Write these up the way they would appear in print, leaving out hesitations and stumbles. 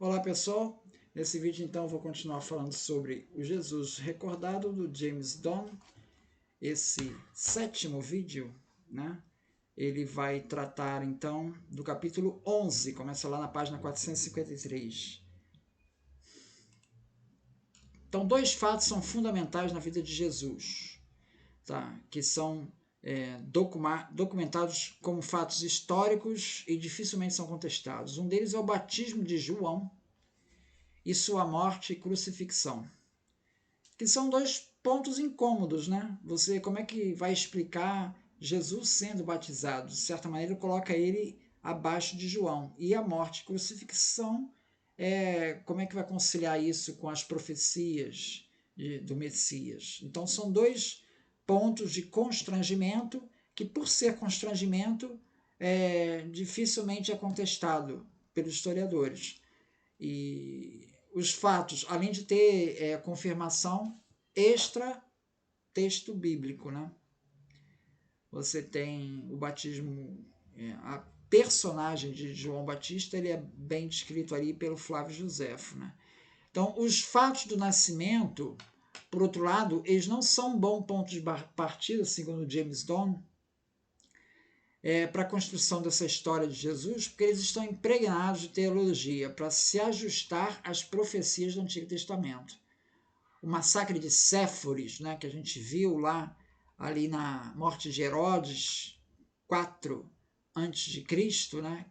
Olá pessoal, nesse vídeo então eu vou continuar falando sobre o Jesus recordado do James Dunn. Esse sétimo vídeo, né? Ele vai tratar então do capítulo 11, começa lá na página 453. Então, dois fatos são fundamentais na vida de Jesus, tá? Que são documentados como fatos históricos e dificilmente são contestados. Um deles é o batismo de João e sua morte e crucifixão, que são dois pontos incômodos, né? Como é que vai explicar Jesus sendo batizado? De certa maneira, coloca ele abaixo de João. E a morte e crucifixão, como é que vai conciliar isso com as profecias do Messias? Então, são dois pontos de constrangimento que, por ser constrangimento, dificilmente é contestado pelos historiadores. E os fatos, além de ter confirmação extra texto bíblico, né? Você tem o batismo, a personagem de João Batista, ele é bem descrito ali pelo Flávio Joséfo, né? Então, os fatos do nascimento, por outro lado, eles não são um bom ponto de partida, segundo James Dunn, para a construção dessa história de Jesus, porque eles estão impregnados de teologia para se ajustar às profecias do Antigo Testamento. O massacre de Séforis, né, que a gente viu lá ali na morte de Herodes 4 a.C., né,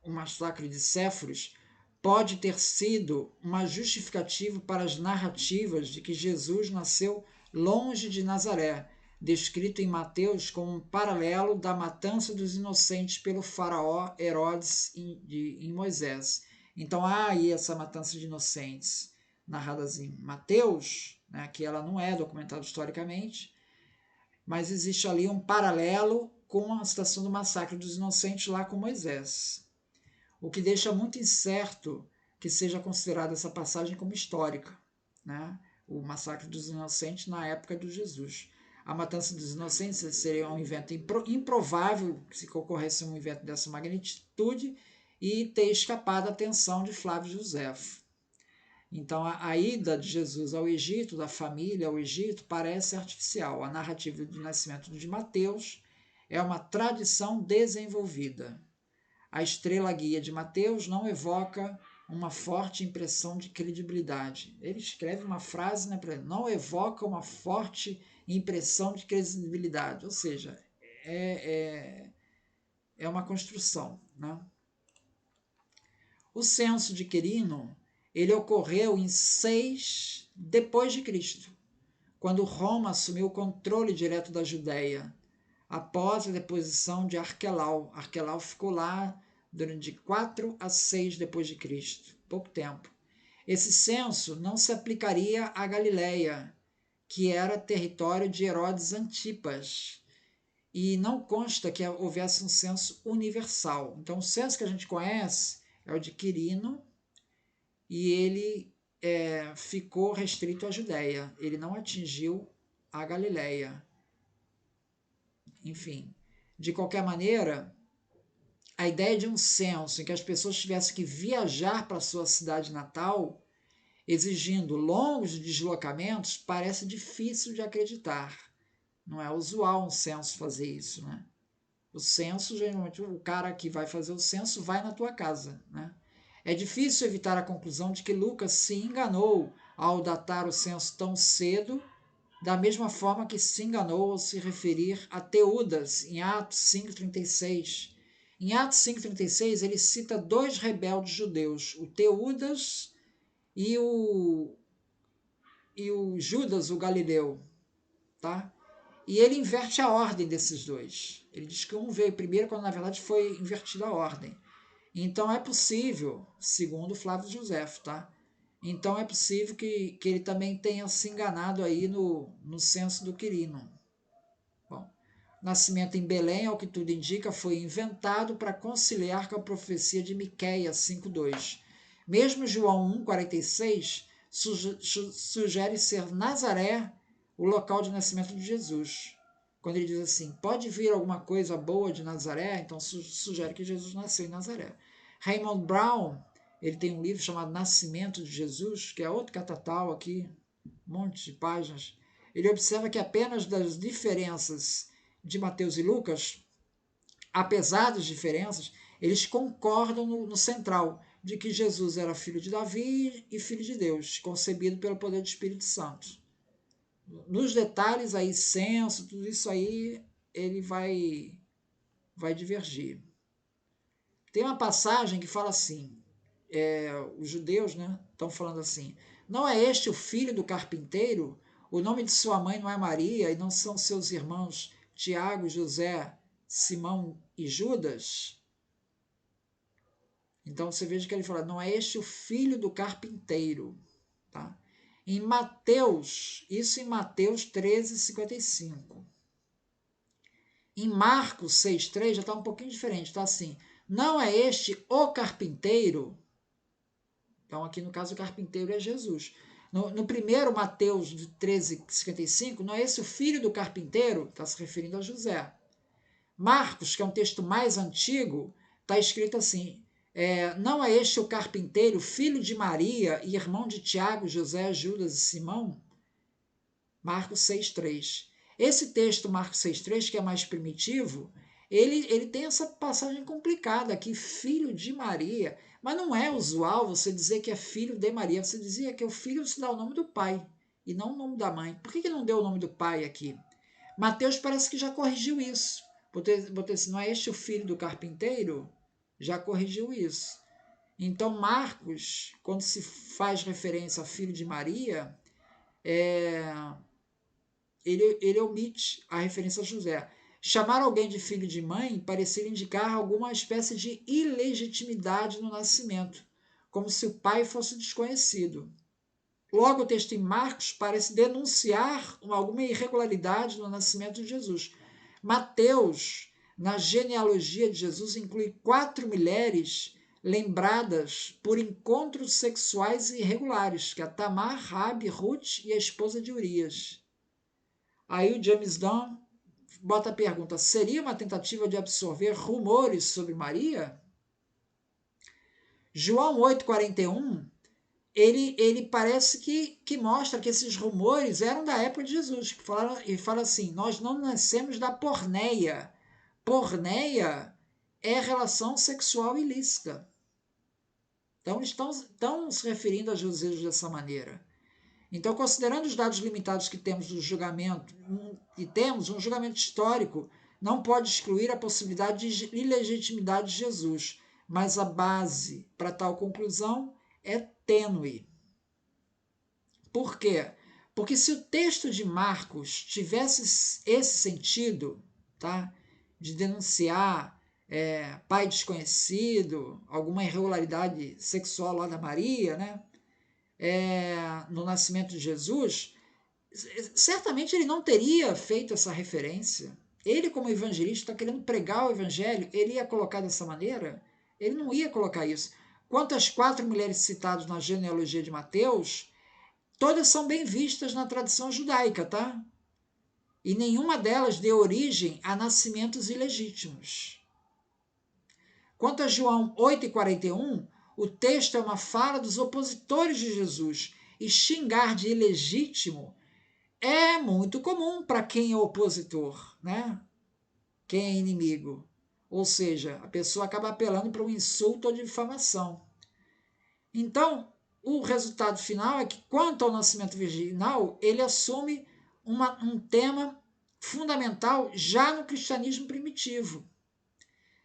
o massacre de Séforis pode ter sido uma justificativa para as narrativas de que Jesus nasceu longe de Nazaré, descrito em Mateus como um paralelo da matança dos inocentes pelo faraó Herodes em Moisés. Então há aí essa matança de inocentes narradas em Mateus, né, que ela não é documentada historicamente, mas existe ali um paralelo com a situação do massacre dos inocentes lá com Moisés, o que deixa muito incerto que seja considerada essa passagem como histórica, né? O massacre dos inocentes na época de Jesus. A matança dos inocentes seria um evento improvável se ocorresse um evento dessa magnitude e ter escapado à atenção de Flávio Joséfo. Então, a ida de Jesus ao Egito, da família ao Egito, parece artificial. A narrativa do nascimento de Mateus é uma tradição desenvolvida. A estrela guia de Mateus não evoca uma forte impressão de credibilidade. Ele escreve uma frase, né, não evoca uma forte impressão de credibilidade, ou seja, é uma construção, né? O censo de Quirino, ele ocorreu em 6 depois de Cristo, quando Roma assumiu o controle direto da Judéia, após a deposição de Arquelau. Arquelau ficou lá durante 4 a 6 depois de Cristo, pouco tempo. Esse censo não se aplicaria à Galiléia, que era território de Herodes Antipas, e não consta que houvesse um censo universal. Então, o censo que a gente conhece é o de Quirino, e ele ficou restrito à Judéia. Ele não atingiu a Galiléia. Enfim, de qualquer maneira, a ideia de um censo em que as pessoas tivessem que viajar para a sua cidade natal, exigindo longos deslocamentos, parece difícil de acreditar. Não é usual um censo fazer isso, né? O censo, geralmente, o cara que vai fazer o censo vai na tua casa, né? É difícil evitar a conclusão de que Lucas se enganou ao datar o censo tão cedo, da mesma forma que se enganou ao se referir a Teudas, em Atos 5,36. Em Atos 5,36, ele cita 2 rebeldes judeus, o Teudas e o Judas, o Galileu, tá? E ele inverte a ordem desses dois. Ele diz que um veio primeiro, quando na verdade foi invertida a ordem. Então é possível, segundo Flávio Joséfo, tá? Então é possível que ele também tenha se enganado aí no censo do Quirino. Bom, nascimento em Belém, ao que tudo indica, foi inventado para conciliar com a profecia de Miqueias 5,2. Mesmo João 1,46 sugere ser Nazaré o local de nascimento de Jesus. Quando ele diz assim, pode vir alguma coisa boa de Nazaré, então sugere que Jesus nasceu em Nazaré. Raymond Brown, ele tem um livro chamado Nascimento de Jesus, que é outro catatal aqui, um monte de páginas. Ele observa que apenas das diferenças de Mateus e Lucas, apesar das diferenças, eles concordam no central, de que Jesus era filho de Davi e filho de Deus, concebido pelo poder do Espírito Santo. Nos detalhes aí, censo, tudo isso aí, ele vai divergir. Tem uma passagem que fala assim, os judeus, né, estão falando assim, não é este o filho do carpinteiro? O nome de sua mãe não é Maria e não são seus irmãos Tiago, José, Simão e Judas? Então você veja que ele fala, não é este o filho do carpinteiro? Tá? Em Mateus, isso em Mateus 13:55. Em Marcos 6:3 já está um pouquinho diferente, está assim, não é este o carpinteiro? Então aqui no caso o carpinteiro é Jesus. No primeiro Mateus 13:55, não é esse o filho do carpinteiro? Está se referindo a José. Marcos, que é um texto mais antigo, está escrito assim, não é este o carpinteiro, filho de Maria e irmão de Tiago, José, Judas e Simão? Marcos 6:3. Esse texto, Marcos 6:3, que é mais primitivo, ele tem essa passagem complicada aqui, filho de Maria, mas não é usual você dizer que é filho de Maria, você dizia que o filho se dá o nome do pai e não o nome da mãe. Por que não deu o nome do pai aqui? Mateus parece que já corrigiu isso. Botei assim, não é este o filho do carpinteiro? Já corrigiu isso. Então Marcos, quando se faz referência a filho de Maria, ele omite a referência a José. Chamar alguém de filho de mãe parecia indicar alguma espécie de ilegitimidade no nascimento, como se o pai fosse desconhecido. Logo, o texto em Marcos parece denunciar alguma irregularidade no nascimento de Jesus. Mateus, na genealogia de Jesus, inclui 4 mulheres lembradas por encontros sexuais irregulares, que é Tamar, Rabi, Ruth e a esposa de Urias. Aí o James Dunn bota a pergunta, seria uma tentativa de absorver rumores sobre Maria? João 8,41, ele parece que mostra que esses rumores eram da época de Jesus, e fala assim, nós não nascemos da porneia. Porneia é relação sexual ilícita. Então, estão se referindo a Jesus dessa maneira. Então, considerando os dados limitados que temos do julgamento, e temos um julgamento histórico, não pode excluir a possibilidade de ilegitimidade de Jesus, mas a base para tal conclusão é tênue. Por quê? Porque se o texto de Marcos tivesse esse sentido, tá, de denunciar pai desconhecido, alguma irregularidade sexual lá da Maria, né, no nascimento de Jesus, certamente ele não teria feito essa referência. Ele, como evangelista, está querendo pregar o evangelho, ele ia colocar dessa maneira? Ele não ia colocar isso. Quanto às 4 mulheres citadas na genealogia de Mateus, todas são bem vistas na tradição judaica, tá? E nenhuma delas deu origem a nascimentos ilegítimos. Quanto a João 8,41, o texto é uma fala dos opositores de Jesus, e xingar de ilegítimo é muito comum para quem é opositor, né? Quem é inimigo. Ou seja, a pessoa acaba apelando para um insulto ou difamação. Então, o resultado final é que, quanto ao nascimento virginal, ele assume um tema fundamental já no cristianismo primitivo.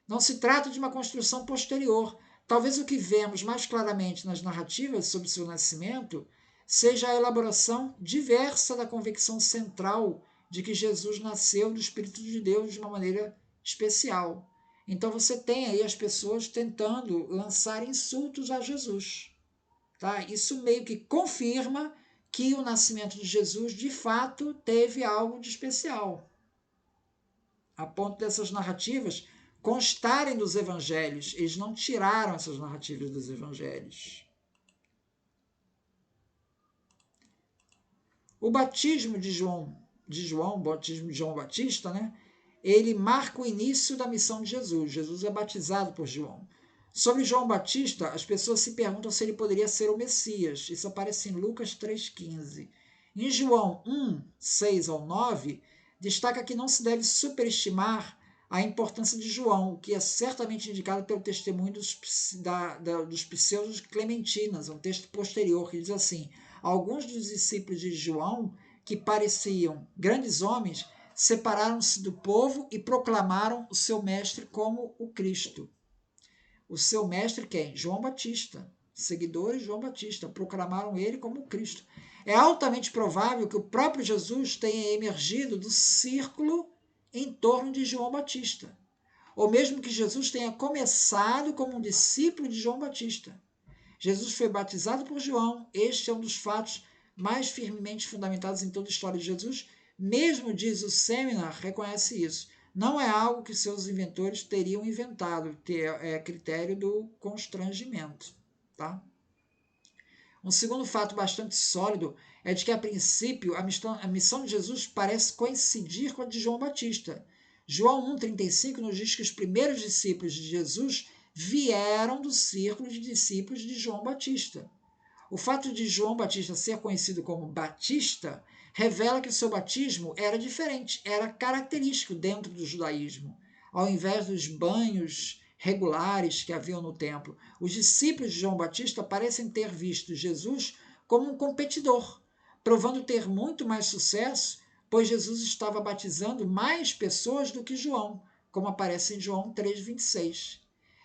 Não se trata de uma construção posterior. Talvez o que vemos mais claramente nas narrativas sobre seu nascimento seja a elaboração diversa da convicção central de que Jesus nasceu do Espírito de Deus de uma maneira especial. Então você tem aí as pessoas tentando lançar insultos a Jesus. Tá? Isso meio que confirma que o nascimento de Jesus, de fato, teve algo de especial. A ponto dessas narrativas constarem dos evangelhos. Eles não tiraram essas narrativas dos evangelhos. O batismo de João, o batismo de João Batista, né? Ele marca o início da missão de Jesus. Jesus é batizado por João. Sobre João Batista, as pessoas se perguntam se ele poderia ser o Messias. Isso aparece em Lucas 3,15. Em João 1, 6 ao 9, destaca que não se deve superestimar a importância de João, o que é certamente indicado pelo testemunho dos pseudos clementinas, um texto posterior que diz assim: alguns dos discípulos de João, que pareciam grandes homens, separaram-se do povo e proclamaram o seu mestre como o Cristo. O seu mestre quem? João Batista. Seguidores de João Batista proclamaram ele como o Cristo. É altamente provável que o próprio Jesus tenha emergido do círculo em torno de João Batista. Ou mesmo que Jesus tenha começado como um discípulo de João Batista. Jesus foi batizado por João. Este é um dos fatos mais firmemente fundamentados em toda a história de Jesus. Mesmo, diz o Seminar, reconhece isso. Não é algo que seus inventores teriam inventado, é critério do constrangimento. Tá? Um segundo fato bastante sólido é de que, a princípio, a missão de Jesus parece coincidir com a de João Batista. João 1,35 nos diz que os primeiros discípulos de Jesus vieram do círculo de discípulos de João Batista. O fato de João Batista ser conhecido como Batista revela que o seu batismo era diferente, era característico dentro do judaísmo. Ao invés dos banhos regulares que haviam no templo, os discípulos de João Batista parecem ter visto Jesus como um competidor, provando ter muito mais sucesso, pois Jesus estava batizando mais pessoas do que João, como aparece em João 3,26.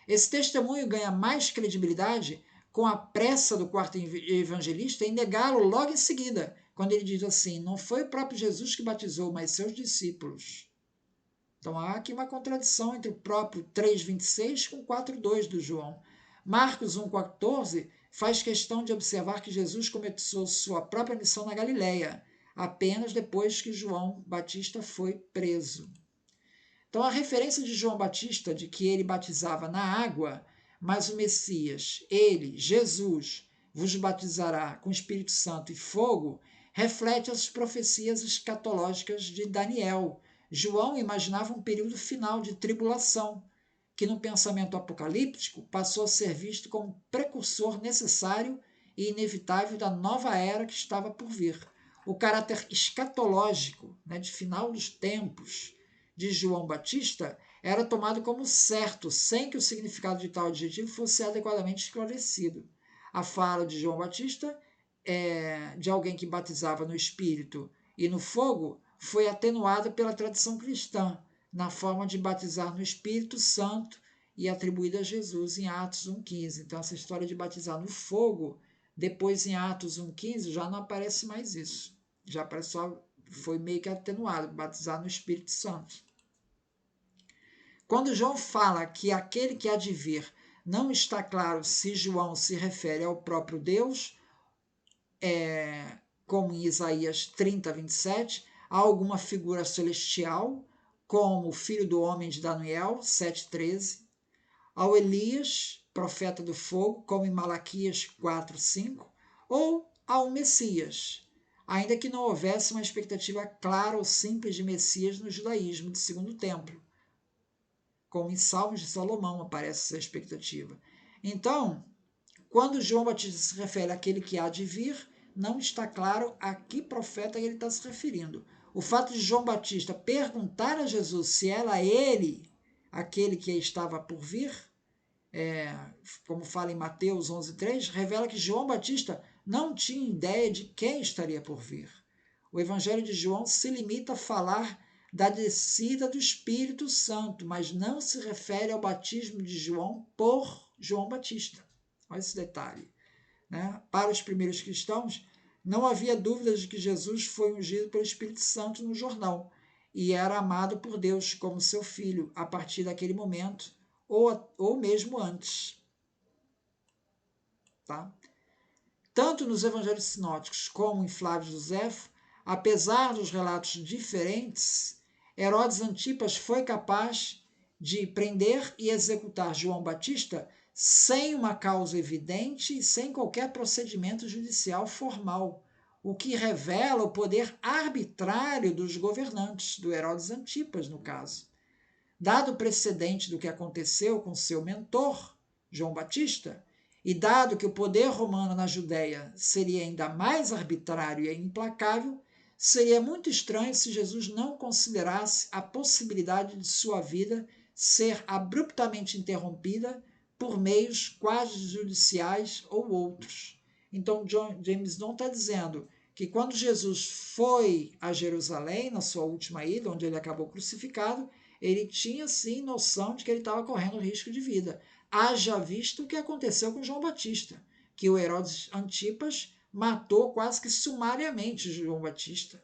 Esse testemunho ganha mais credibilidade com a pressa do quarto evangelista em negá-lo logo em seguida, quando ele diz assim: não foi o próprio Jesus que batizou, mas seus discípulos. Então há aqui uma contradição entre o próprio 3,26 com 4,2 do João. Marcos 1,14 faz questão de observar que Jesus começou sua própria missão na Galileia, apenas depois que João Batista foi preso. Então a referência de João Batista de que ele batizava na água, mas o Messias, ele, Jesus, vos batizará com Espírito Santo e fogo, reflete as profecias escatológicas de Daniel. João imaginava um período final de tribulação, que no pensamento apocalíptico passou a ser visto como precursor necessário e inevitável da nova era que estava por vir. O caráter escatológico, de final dos tempos, de João Batista era tomado como certo, sem que o significado de tal adjetivo fosse adequadamente esclarecido. A fala de João Batista, de alguém que batizava no Espírito e no fogo, foi atenuada pela tradição cristã, na forma de batizar no Espírito Santo e atribuída a Jesus em Atos 1,15. Então, essa história de batizar no fogo, depois em Atos 1,15, já não aparece mais isso. Já aparece só, foi meio que atenuado, batizar no Espírito Santo. Quando João fala que aquele que há de vir, não está claro se João se refere ao próprio Deus, como em Isaías 30, 27, a alguma figura celestial, como o filho do homem de Daniel, 7,13, ao Elias, profeta do fogo, como em Malaquias 4, 5, ou ao Messias, ainda que não houvesse uma expectativa clara ou simples de Messias no judaísmo do Segundo Templo. Como em Salmos de Salomão aparece essa expectativa. Então, quando João Batista se refere àquele que há de vir, não está claro a que profeta ele está se referindo. O fato de João Batista perguntar a Jesus se era ele aquele que estava por vir, como fala em Mateus 11,3, revela que João Batista não tinha ideia de quem estaria por vir. O Evangelho de João se limita a falar da descida do Espírito Santo, mas não se refere ao batismo de João por João Batista. Olha esse detalhe. Para os primeiros cristãos, não havia dúvidas de que Jesus foi ungido pelo Espírito Santo no Jordão e era amado por Deus como seu filho a partir daquele momento ou mesmo antes. Tá? Tanto nos evangelhos sinóticos como em Flávio Josefo, apesar dos relatos diferentes, Herodes Antipas foi capaz de prender e executar João Batista sem uma causa evidente e sem qualquer procedimento judicial formal, o que revela o poder arbitrário dos governantes, do Herodes Antipas, no caso. Dado o precedente do que aconteceu com seu mentor, João Batista, e dado que o poder romano na Judéia seria ainda mais arbitrário e implacável, seria muito estranho se Jesus não considerasse a possibilidade de sua vida ser abruptamente interrompida por meios quase judiciais ou outros. Então, James não está dizendo que quando Jesus foi a Jerusalém, na sua última ida, onde ele acabou crucificado, ele tinha sim noção de que ele estava correndo risco de vida. Haja visto o que aconteceu com João Batista, que o Herodes Antipas matou quase que sumariamente João Batista.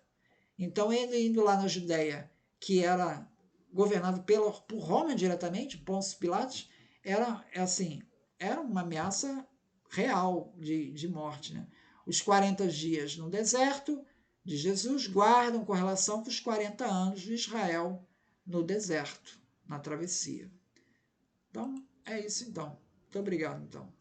Então, ele indo lá na Judéia, que era governado por Roma diretamente, Pôncio Pilatos, era uma ameaça real de morte. Né? Os 40 dias no deserto de Jesus guardam correlação com os 40 anos de Israel no deserto, na travessia. Então, é isso então. Muito obrigado, então.